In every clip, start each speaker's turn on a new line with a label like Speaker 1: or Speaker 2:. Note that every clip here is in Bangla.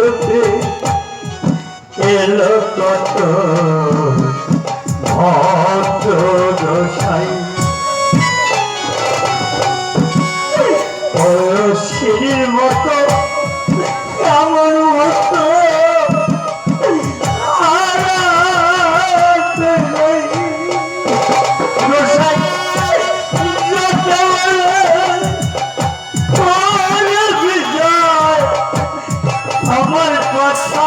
Speaker 1: জগতে এলো কত ভদ্র গোসাই সিঁড়ির মতো এমন মতো আমার কথা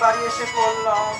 Speaker 2: বাড়ি এসে পড়লাম।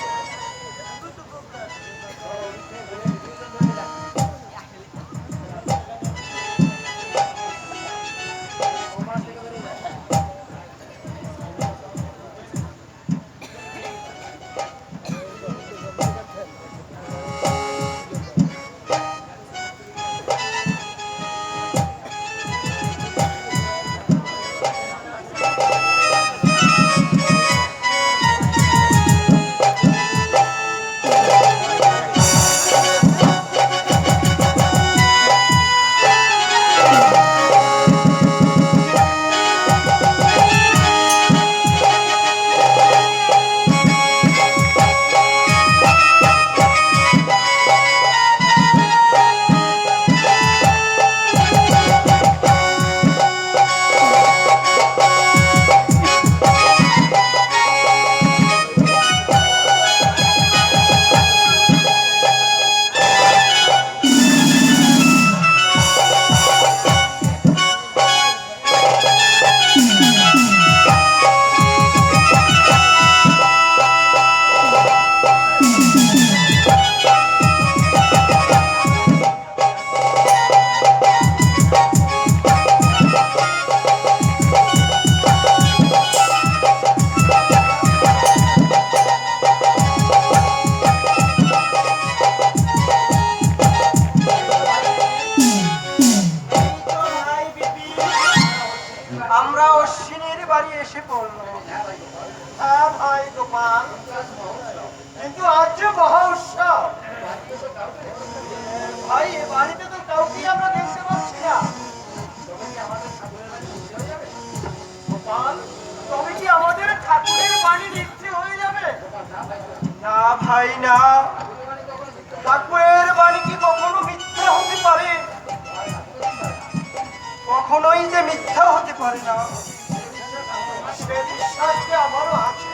Speaker 2: হয় না। ঠাকুরের বাণী কি কখনো মিথ্যা হতে পারে? কখনোই যে মিথ্যা হতে পারে না, সে বিশ্বাস যে আমারও আছে।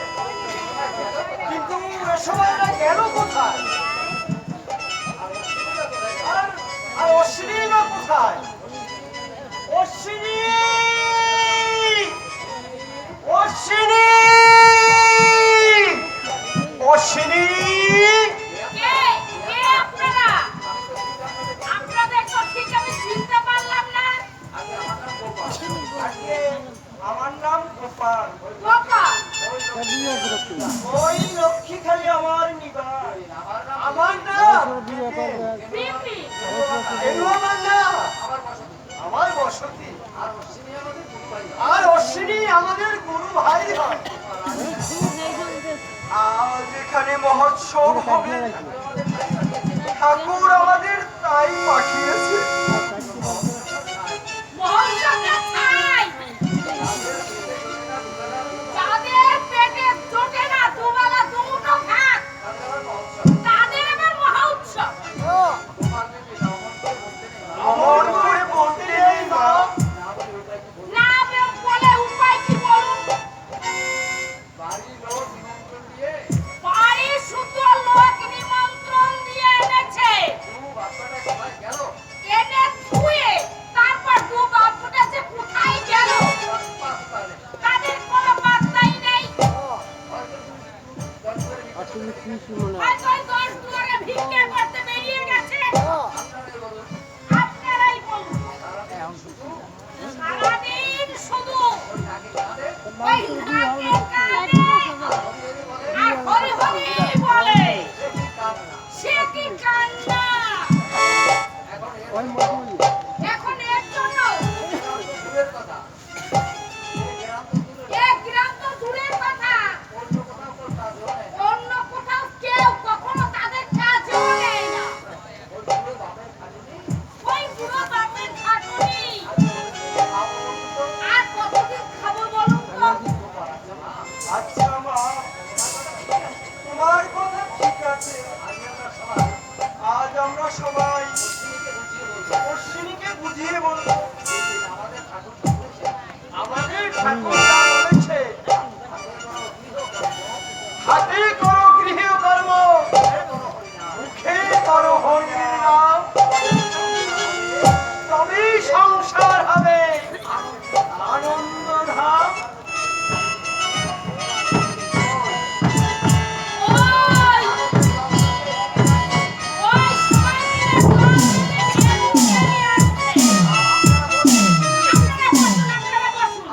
Speaker 2: কিন্তু এসবটা গেল কোথায়? আর অশ্বিনী না কোথায়? অশ্বিনী, অশ্বিনী, অশ্বিনী।
Speaker 3: কে কে আপনারা? আপনাদের তো ঠিক আমি চিনতে পারলাম না।
Speaker 2: আজকে আমার নাম গোপাল।
Speaker 3: গোপাল,
Speaker 2: ওই লক্ষ্মী খালি আমার নিবাস। আমার নাম
Speaker 3: বিপি,
Speaker 2: এনু, আমার নাম, আমার বসতি। আর অশ্বিনী আমাদের গুরু ভাই হয়। আজ এখানে মহোৎসব হবে, ঠাকুর আমাদের তাই পাঠিয়েছে।
Speaker 3: মহল্লাটা ছাই। যাদের পেটে জোটে না দুবেলা দুমুঠো ভাত, তাদের এবার মহা উৎসব।
Speaker 2: আমার করে বলতে নেই মা।
Speaker 3: না বলে উপায় কি বলুন? বাড়ি শুদ্ধ লোক নিমন্ত্রণ দিয়ে এনেছে, এনে ধুয়ে তারপর দু বাপ ফুটেছে কোথায় গেল তাদের কোনো পাত্তাই নেই। হয়তো ওই দশ দুয়ারে ভিক্ষে করতে বেরিয়ে গেছে। আপনারাই বলুন, সারাদিন শুধু ওই নাকের কানে আর হরি হরি বলে, সে কি কান্না! এখন এর জন্য এক গ্রাম তো দূরের কথা, অন্য কোথাও কেউ কখনো তাদের কাজও নেয় না। ওই বুড়ো বাপের খাটুনি আর কতদিন খাবো বলুন তো?
Speaker 2: আচ্ছা মা, তোমার কথা ঠিক আছে। আজ আমরা সবাই অশ্বিনীকে বুঝিয়ে বলবো। আমাদের ঠাকুর যা বলেছে, হাতে করো গৃহকর্ম, মুখে করো হরির নাম, তবেই সংসার হবে আনন্দ ধাম।
Speaker 3: ওই ওই সবাই মিলে দল বেঁধে খেয়ে নিয়ে আসছে। আপনারা বসুন, আপনারা বসুন।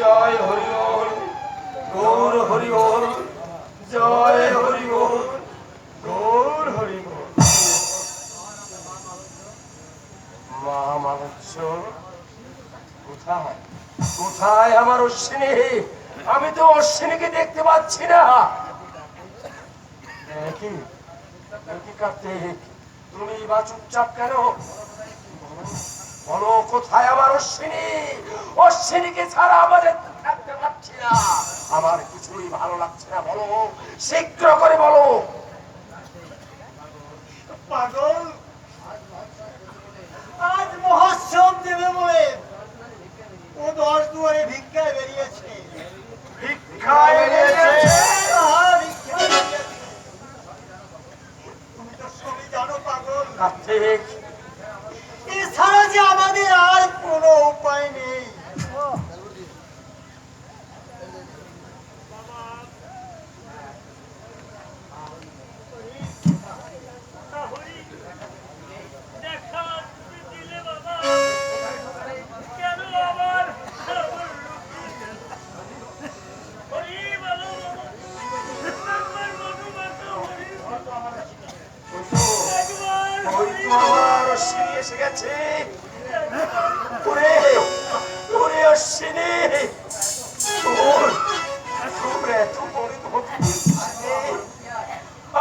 Speaker 2: জয় হরি বল, গৌর হরি বল, জয় হরি বল, গৌর হরি বল। মা মানুষ কোথায়, কোথায় আমার অশ্বিনী? আমি তো অশ্বিনীকে দেখতে পাচ্ছি না। কি কি কার্তিক, তুমি বা চুপচাপ কেন? বলো কোথায় আমার অশ্বিনী? অশ্বিনীকে ছাড়া আমাদের থাকতে পারছি না, আমার কিছুই ভালো লাগছে না। বলো, শীঘ্র করে বলো।
Speaker 4: পাগল, আজ মহোৎসব দেবে বলে ও 10 দুয়ারে ভিক্ষায় বেরিয়েছে।
Speaker 2: ভিক্ষায় বেরিয়েছে?
Speaker 4: হ্যাঁ, ভিক্ষায় বেরিয়েছে। তুমি তো সবই জানো পাগল।
Speaker 2: কার্তিক,
Speaker 4: এছাড়া যে আমাদের আর কোনো উপায় নেই।
Speaker 2: ওই তো আমার অশ্বিনী এসে গেছে। ওরে, ওরে অশ্বিনী, তোর তোর এত বড় ভক্তি।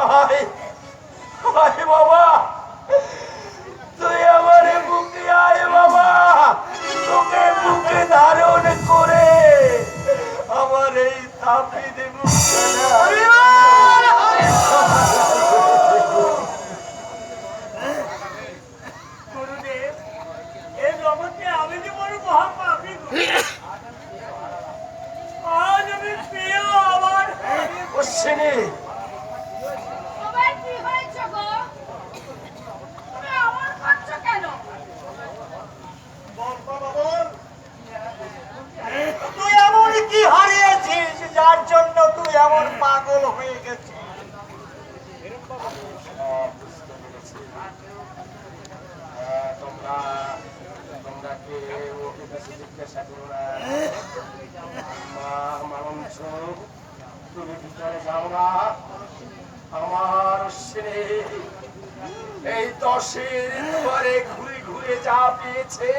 Speaker 2: আয়, আয় বাবা, তুই আমার বুকে আয় বাবা, তোকে বুকে ধারণ করে আমার এই তাপি দেব।
Speaker 4: গুরুদেব, এই জগতে আমি যে বড় মহাপাপী। আজ আমি পেয়ে আমার
Speaker 2: অশ্বিনী,
Speaker 3: তোমার কি হয়েছে গো? তুমি এমন করছো কেন?
Speaker 4: বল বাবা বল, তুই এমন কি হারিয়েছিস যার জন্য তুই এমন পাগল হয়ে গেছিস?
Speaker 2: তোমরা তোমরা কে ওকে কিছু জিজ্ঞাসা করো না। মা মানুষ, তুমি ভিতরে যাও না। আমার অশ্বিনী এই 10-এর দুয়ারে ঘুরে ঘুরে যা পেয়েছে,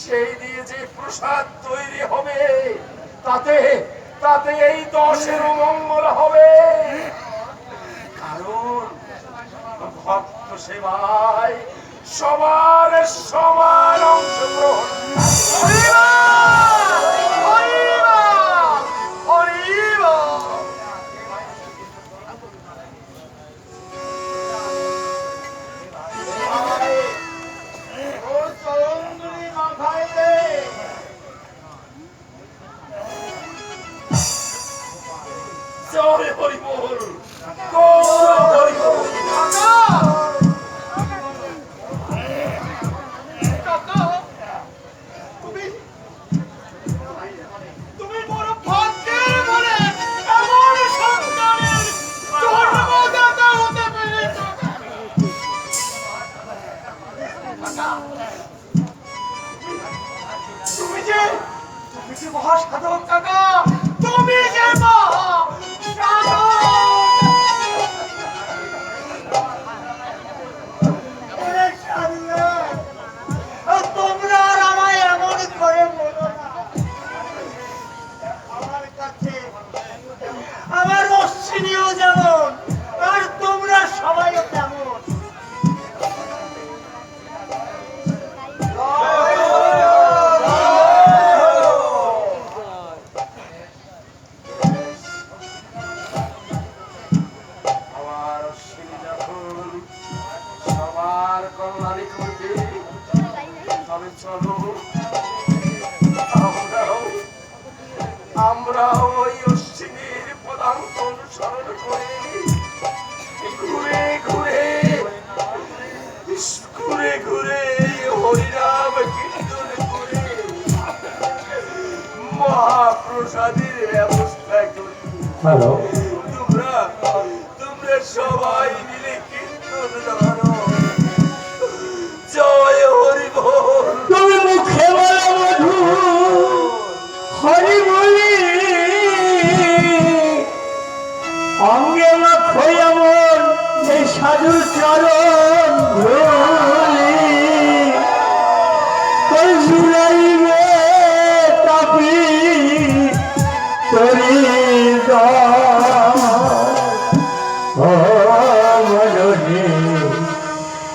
Speaker 2: সেই দিয়ে যে প্রসাদ তৈরি হবে, তাতে তাতে এই 10-এর মঙ্গল হবে। কারণ ভক্ত সেবায় সবার সমান অংশগ্রহণ। জয় হরি বল, গৌর হরি বল।
Speaker 4: তুমি বড় ভাগ্যের বলে এমন সন্তানের জন্মদাতা হতে পেরেছো।
Speaker 2: তুমি যে মহাসাধক কাকা,
Speaker 4: তুমি যে তোমরা আর আমায় এমন করে বলো না। আমার কাছে আমার অশ্বিনীও যেমন, আর তোমরা সবাইও তেমন।
Speaker 2: আমার অশ্বিনী যখন সবার কল্যাণী করবে, তবে চলো আমরাও ওই অশ্বিনীর পদাঙ্ক অনুসরণ করে ঘুরে ঘুরে ঘুরে ঘুরে হরিনাম কীর্তন করে মহাপ্রসাদের ব্যবস্থা করি।
Speaker 1: হ্যালো,
Speaker 2: তোমরা তোমরা সবাই মিলে কীর্তন ধরো। জয় হরি বল।
Speaker 1: তুমি মুখে বলো মধুর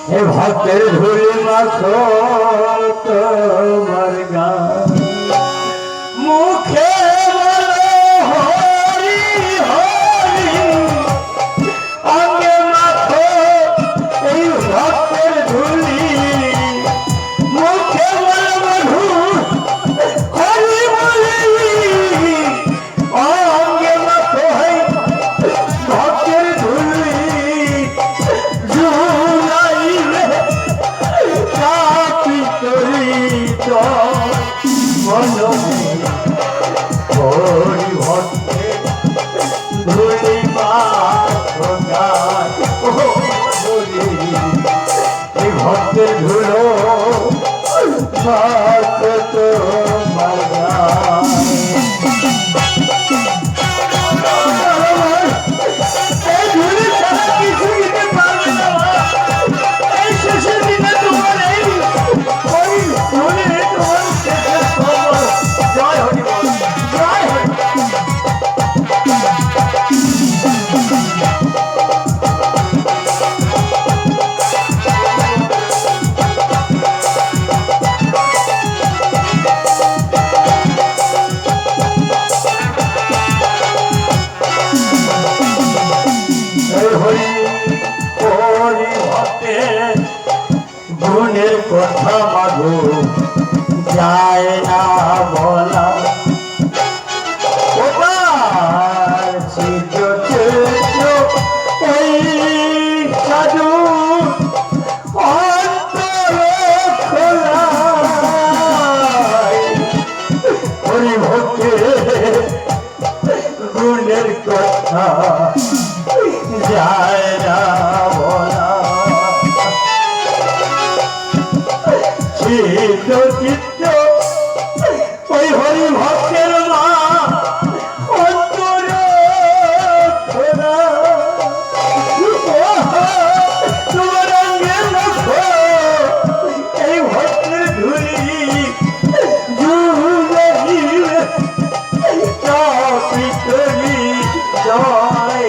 Speaker 1: এ ভক্তের ধুলি মাখো তোমার গান মুখে বলো হরি হরি আগে মাখো এই ভক্তের ধুলি মুখে বলো মধু হরি বলি আগে মাখো এই ভক্তের ধুলি জুলাইলে কাপি করি তো মনে হরি ভক্তে ধুলি মাখো গান ও ধুলি এই ভক্তের ধুলো মাখো তোমার গান এই ধুলি ছাড়া কিছু দিতে পারবে না এই শেষের দিনে তোমার এই ওই ধুলি তোমার শেষের খবর জয় হরি বল জয় হরি এই হরি হরি ভক্তে গুণের কথা মাগো যায় না বলা ওবার ওই সাধু অন্তর খোলা হরি ভক্তে গুণের কথা যায় না বলা চিত্ত চিত্ত ওই হরি ভক্তের মা অন্তর খোলা তোমার অঙ্গে লক্ষ্য এই ভক্তের ধুলি জুড়ে চাপিতলি জয়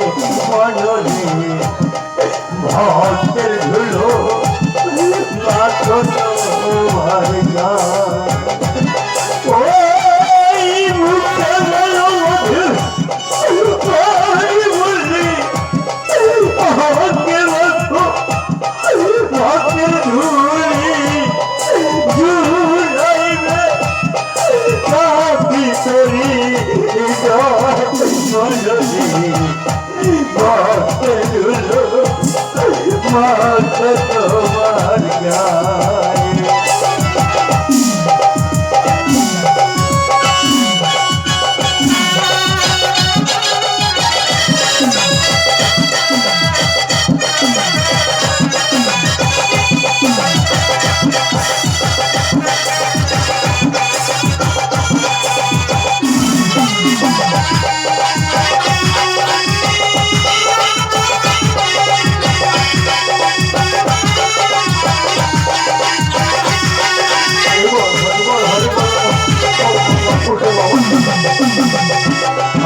Speaker 1: মনলি ভক্তের ধুলো মাখো তোমার গান ওই মুখে বলো মধু ওই বলি অঙ্গে লক্ষ্য ভক্তের ধুলি জুড়াইবে কাপিতলি জয় মনলি ভক্তের ধুলো মাখো তোমার গান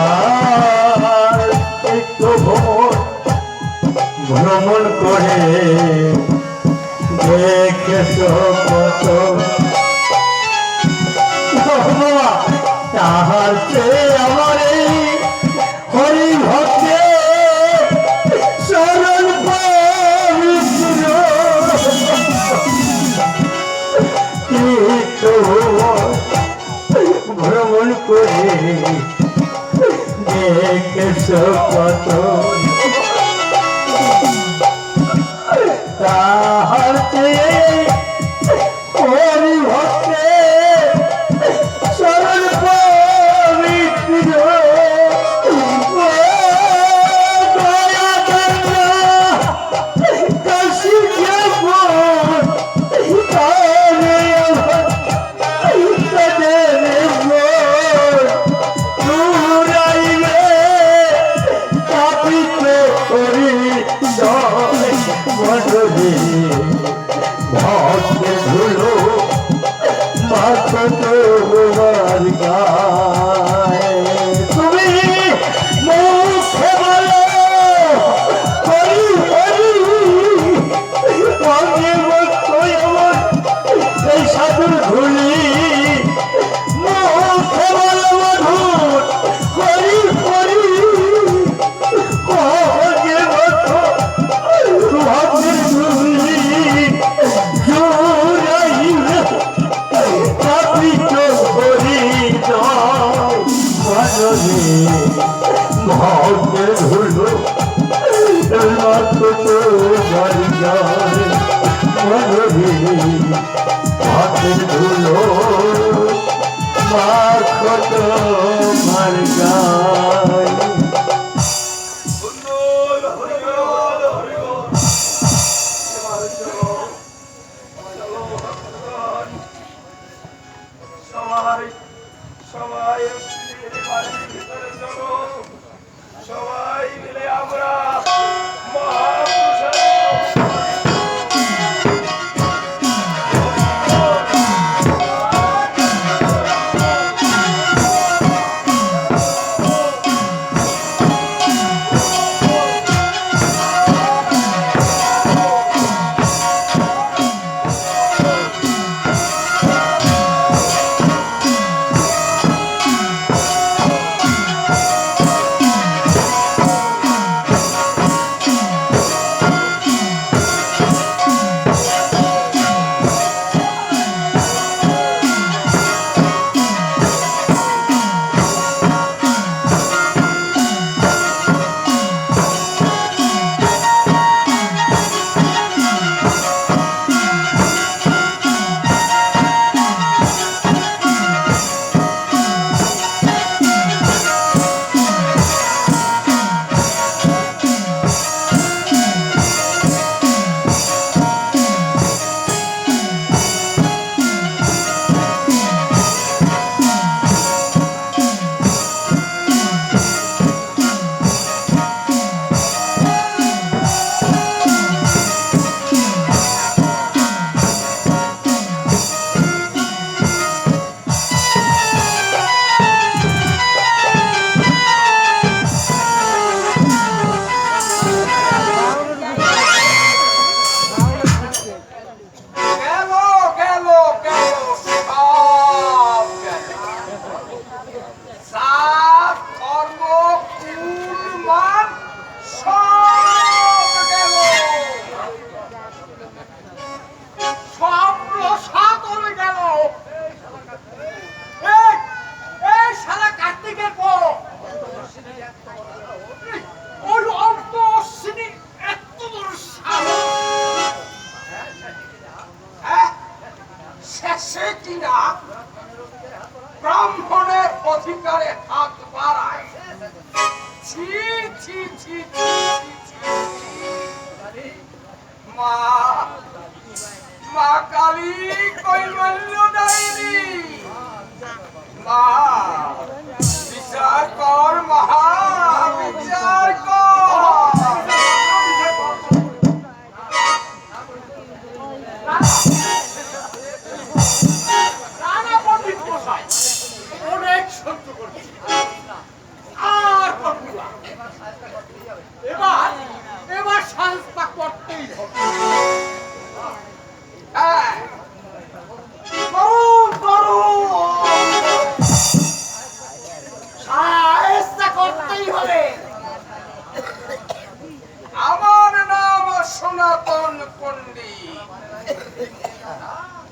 Speaker 1: আর একটু ভ্রমণ করে দেখেছ কত তাহার চেয়ে আমার এই হরি ভক্তে চরণ পবিত্র ভ্রমণ করে দেখেছ কত তাহার চেয়ে হরি ভক্তে চরণ পবিত্র দয়া কন্যা কাশী ভক্তের ধুলো মাথা তোমার গায়ে তুমি মুখে বলো হরি হরি হাতের ধুলো মাখো তোমার গায়ে
Speaker 2: সবাই সবাই বাড়ির ভিতরে চলো সবাই মিলে আমরা মহাপুরুষের শেষে কিনা ব্রাহ্মণের অধিকারে হাত বাড়ায় ছি ছি ছি ছি মা মা কালী কৈবল্য দায়িনী মা বিচার কর মহা বিচার কর অনেক সহ্য করছি আর এবার এবার সংস্থা করতেই হবে করতেই হবে আমার নাম সনাতন পণ্ডিত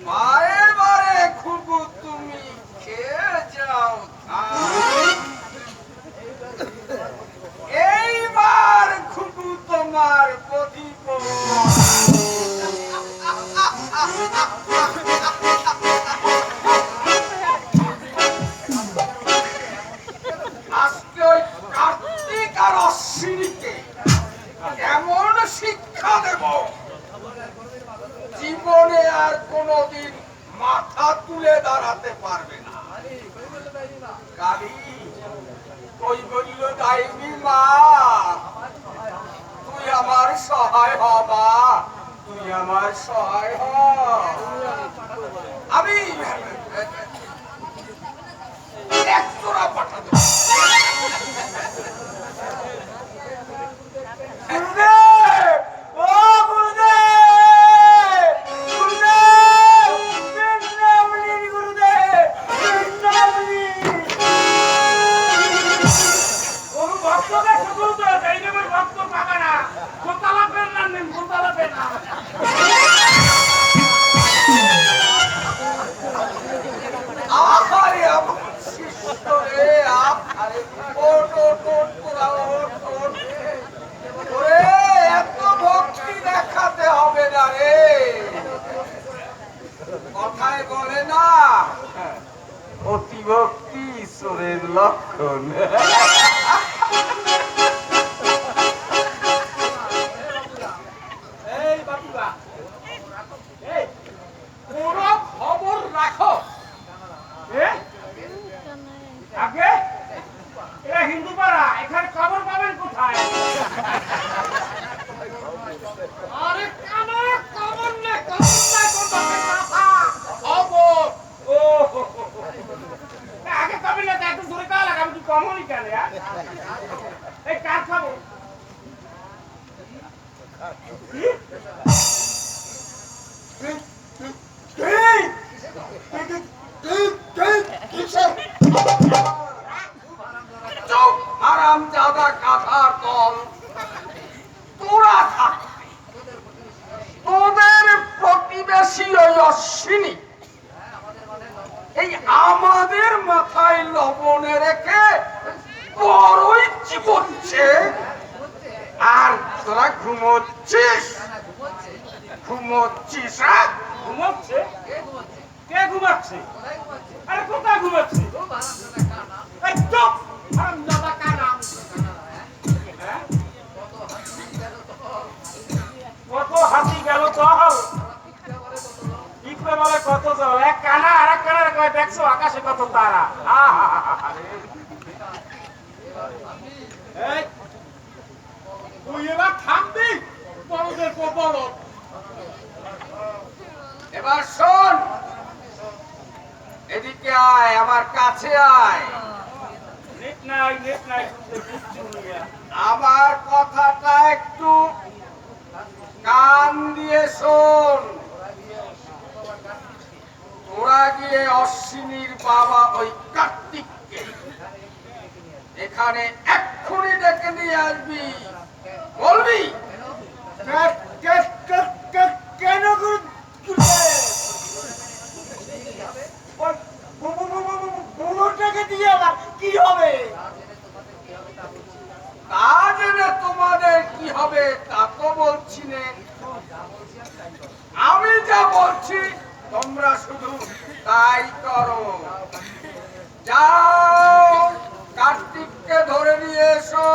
Speaker 2: বারে বারে খুব তুমি খেয়ে যাও এইবার খুব তোমার প্রদীপ আজকে ওই কার্তিক আর অশ্বিনীকে এমন শিক্ষা দেব জীবনে আর কোনদিন মাথা তুলে দাঁড়াতে পারবে না কালী কৈবল্য দায়িনী মা তুই আমার সহায় হ মা তুই আমার সহায় হ আমি একজোড়া পাঠাবো এত ভক্তি দেখাতে হবে না রে
Speaker 1: লক্ষণ।
Speaker 2: এই বাবুরা, এই পুরো খবর রাখো। আগে এরা হিন্দু পাড়া, এখানে খবর পাবেন কোথায়? আরে কানা খবর না, খবর। ও আগে কবে না একটু ধরে কাল আমি কি কমনই কেন? এই কার খবর?
Speaker 1: হারামজাদা কাঁথার দল, তোরা থাক। তোদের প্রতিবেশী ওই অশ্বিনী এই আমাদের মাথায় লবণে রেখে বড়ই চিবচ্ছে, আর তোরা ঘুমোচ্ছিস। ঘুমোচ্ছিস?
Speaker 2: ঘুমাচ্ছে? কে ঘুমাচ্ছে? আরে কোথায় ঘুমাচ্ছে? এই চুপ! হারামজাদা কানা। হ্যাঁ? কত হাসি গেল তহল, ইকরে বলে কত জল। এক কানা আর এক কানার কয় দেখছো আকাশে কত তারা। এই, তুই এবার থামবি? বড়দের পর বড়।
Speaker 1: এবার শোন, এদিকে আয়, আমার কাছে আয়।
Speaker 2: নেট নাই, নেট নাই, কিচ্ছু নেই।
Speaker 1: আমার কথাটা একটু কান দিয়ে শোন। তোরা গিয়ে অশ্বিনীর বাবা ওই কার্তিককে এখানে এক্ষুনি ডেকে নিয়ে আসবি। বলবি
Speaker 4: কেন বুড়োটাকে দিয়ে আবার কি হবে?
Speaker 1: তা জেনে তোমাদের কি হবে তা তো বলছি নে। আমি যা বলছি তোমরা শুধু তাই করো। যাও, কার্তিককে ধরে নিয়ে এসো।